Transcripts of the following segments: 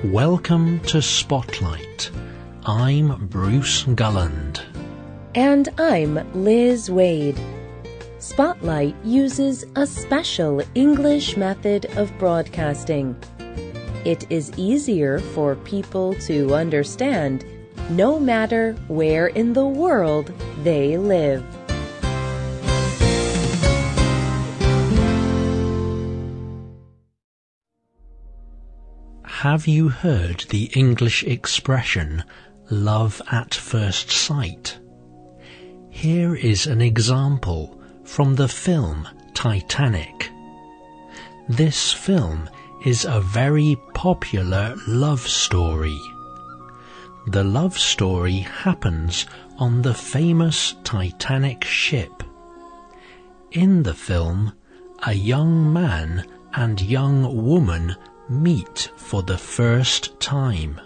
Welcome to Spotlight. I'm Bruce Gulland. And I'm Liz Wade. Spotlight uses a special English method of broadcasting. It is easier for people to understand no matter where in the world they live. Have you heard the English expression, love at first sight? Here is an example from the film Titanic. This film is a very popular love story. The love story happens on the famous Titanic ship. In the film, a young man and young woman meet for the first time.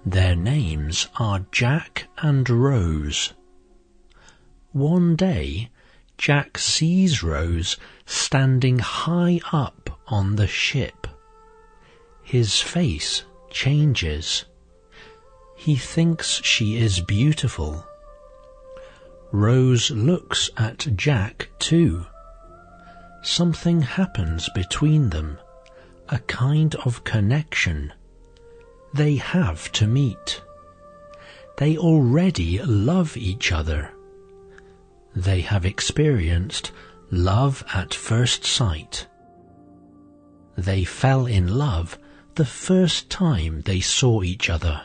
Their names are Jack and Rose. One day, Jack sees Rose standing high up on the ship. His face changes. He thinks she is beautiful. Rose looks at Jack too. Something happens between them. A kind of connection. They have to meet. They already love each other. They have experienced love at first sight. They fell in love the first time they saw each other.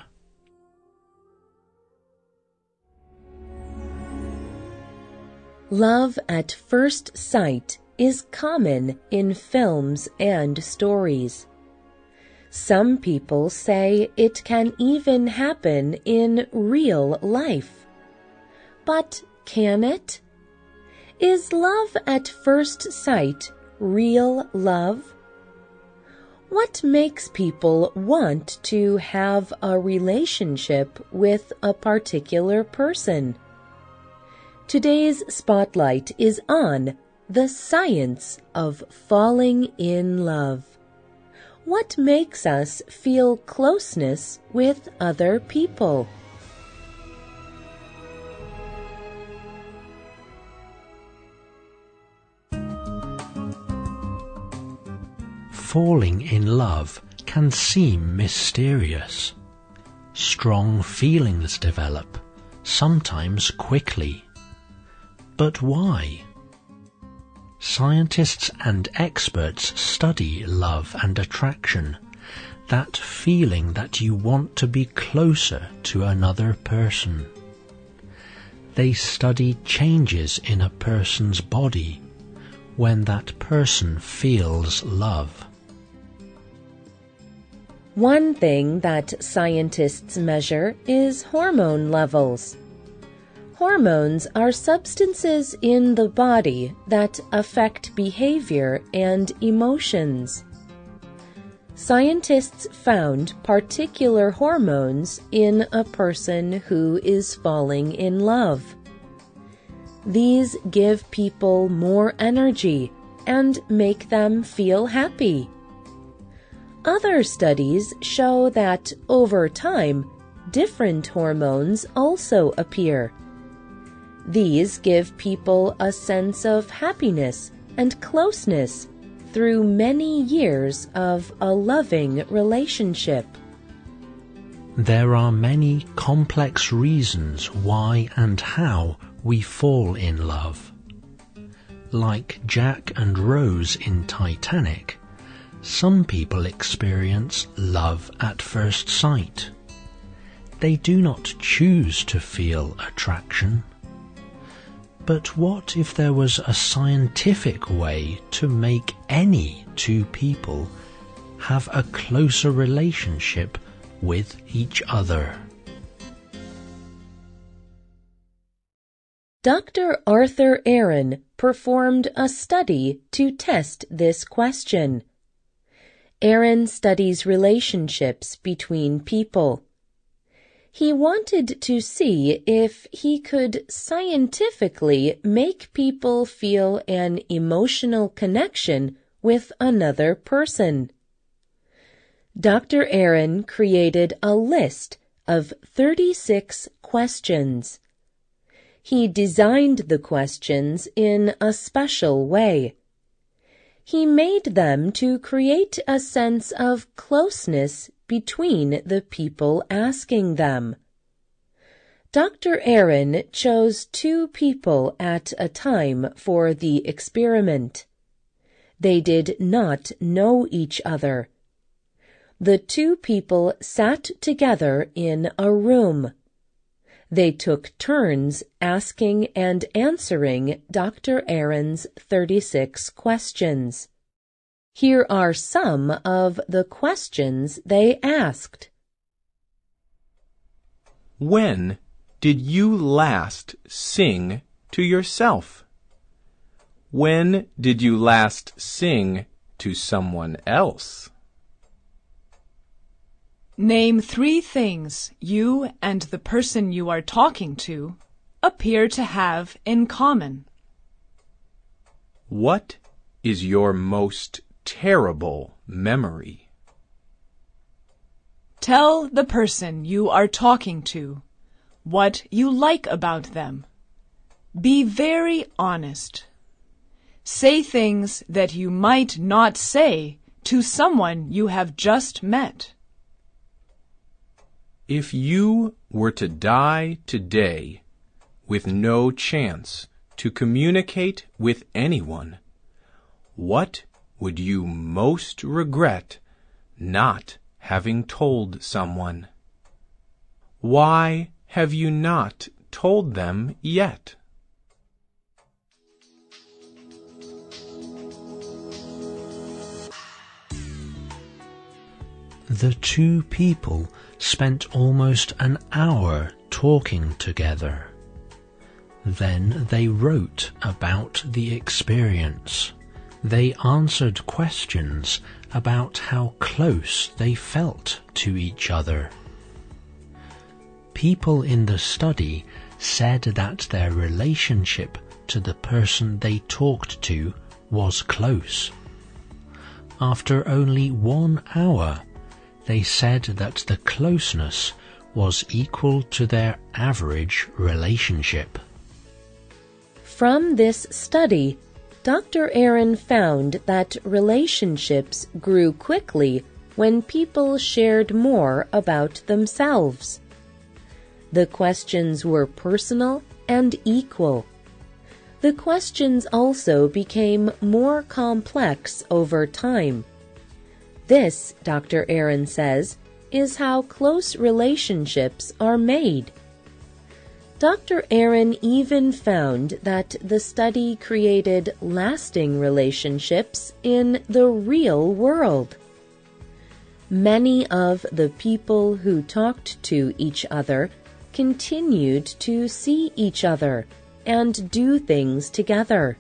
Love at first sight is common in films and stories. Some people say it can even happen in real life. But can it? Is love at first sight real love? What makes people want to have a relationship with a particular person? Today's spotlight is on the science of falling in love. What makes us feel closeness with other people? Falling in love can seem mysterious. Strong feelings develop, sometimes quickly. But why? Scientists and experts study love and attraction, that feeling that you want to be closer to another person. They study changes in a person's body when that person feels love. One thing that scientists measure is hormone levels. Hormones are substances in the body that affect behavior and emotions. Scientists found particular hormones in a person who is falling in love. These give people more energy and make them feel happy. Other studies show that over time, different hormones also appear. These give people a sense of happiness and closeness through many years of a loving relationship. There are many complex reasons why and how we fall in love. Like Jack and Rose in Titanic, some people experience love at first sight. They do not choose to feel attraction. But what if there was a scientific way to make any two people have a closer relationship with each other? Dr. Arthur Aaron performed a study to test this question. Aaron studies relationships between people. He wanted to see if he could scientifically make people feel an emotional connection with another person. Dr. Aaron created a list of 36 questions. He designed the questions in a special way. He made them to create a sense of closeness between the people asking them. Dr. Aaron chose 2 people at a time for the experiment. They did not know each other. The 2 people sat together in a room. They took turns asking and answering Dr. Aaron's 36 questions. Here are some of the questions they asked. When did you last sing to yourself? When did you last sing to someone else? Name 3 things you and the person you are talking to appear to have in common. What is your most terrible memory? Tell the person you are talking to what you like about them. Be very honest. Say things that you might not say to someone you have just met. If you were to die today with no chance to communicate with anyone, what would you most regret not having told someone? Why have you not told them yet? The 2 people spent almost an hour talking together. Then they wrote about the experience. They answered questions about how close they felt to each other. People in the study said that their relationship to the person they talked to was close. After only 1 hour, they said that the closeness was equal to their average relationship. From this study, Dr. Aaron found that relationships grew quickly when people shared more about themselves. The questions were personal and equal. The questions also became more complex over time. This, Dr. Aaron says, is how close relationships are made. Dr. Aaron even found that the study created lasting relationships in the real world. Many of the people who talked to each other continued to see each other and do things together.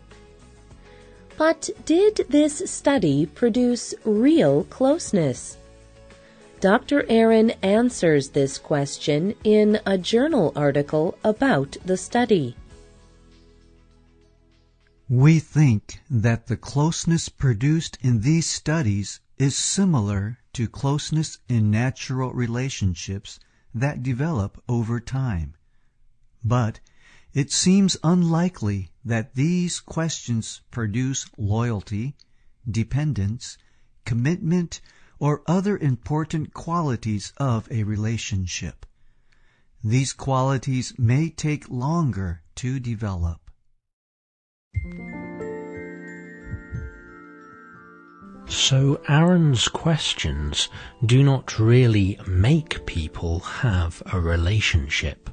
But did this study produce real closeness? Dr. Aaron answers this question in a journal article about the study. We think that the closeness produced in these studies is similar to closeness in natural relationships that develop over time. But it seems unlikely that these questions produce loyalty, dependence, commitment, or other important qualities of a relationship. These qualities may take longer to develop. So Aaron's questions do not really make people have a relationship,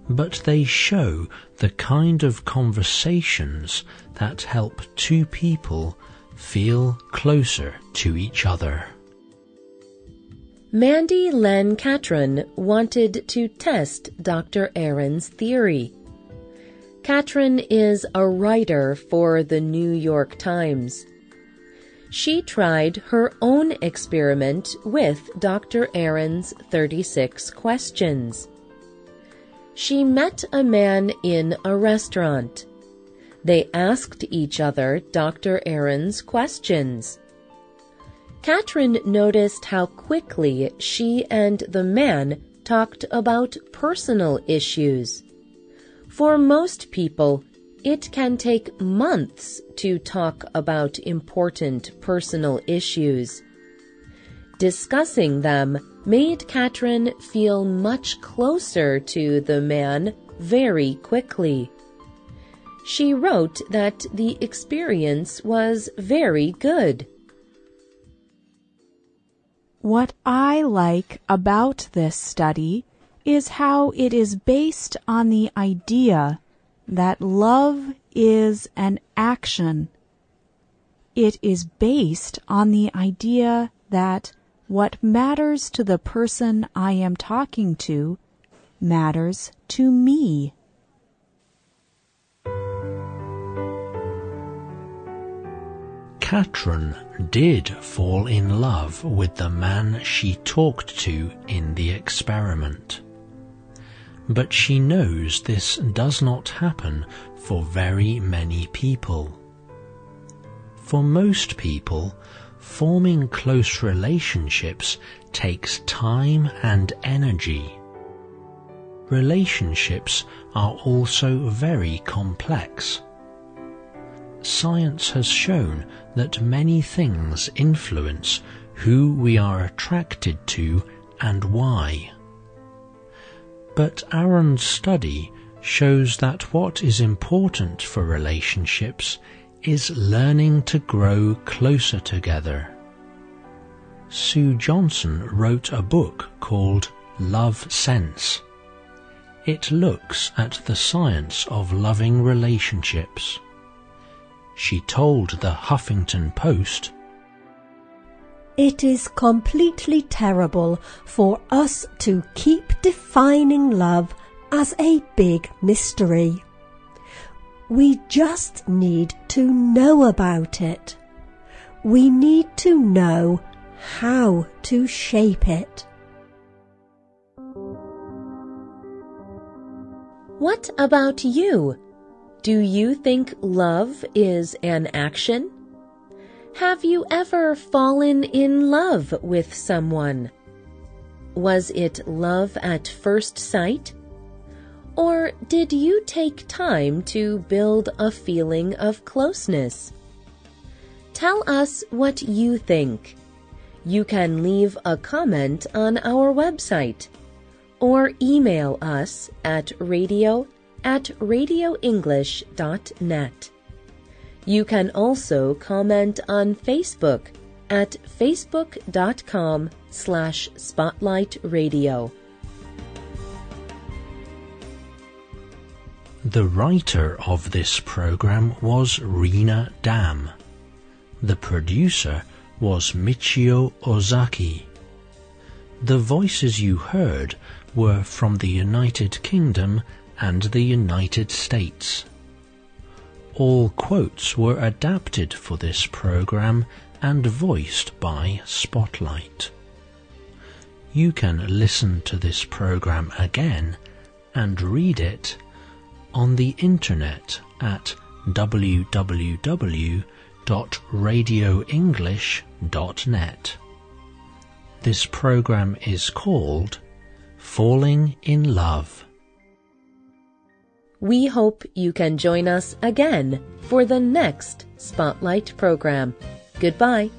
but they show the kind of conversations that help 2 people feel closer to each other. Mandy Len Catron wanted to test Dr. Aaron's theory. Catron is a writer for the New York Times. She tried her own experiment with Dr. Aaron's 36 questions. She met a man in a restaurant. They asked each other Dr. Aaron's questions. Katrin noticed how quickly she and the man talked about personal issues. For most people, it can take months to talk about important personal issues. Discussing them made Katrin feel much closer to the man very quickly. She wrote that the experience was very good. What I like about this study is how it is based on the idea that love is an action. It is based on the idea that what matters to the person I am talking to matters to me. Katrin did fall in love with the man she talked to in the experiment. But she knows this does not happen for very many people. For most people, forming close relationships takes time and energy. Relationships are also very complex. Science has shown that many things influence who we are attracted to and why. But Aaron's study shows that what is important for relationships is learning to grow closer together. Sue Johnson wrote a book called Love Sense. It looks at the science of loving relationships. She told the Huffington Post, "It is completely terrible for us to keep defining love as a big mystery. We just need to know about it. We need to know how to shape it." What about you? Do you think love is an action? Have you ever fallen in love with someone? Was it love at first sight? Or did you take time to build a feeling of closeness? Tell us what you think. You can leave a comment on our website or email us at radio@radioenglish.net. You can also comment on Facebook at facebook.com/spotlightradio. The writer of this program was Rena Dam. The producer was Michio Ozaki. The voices you heard were from the United Kingdom and the United States. All quotes were adapted for this program and voiced by Spotlight. You can listen to this program again and read it on the internet at www.radioenglish.net. This program is called Falling in Love. We hope you can join us again for the next Spotlight program. Goodbye.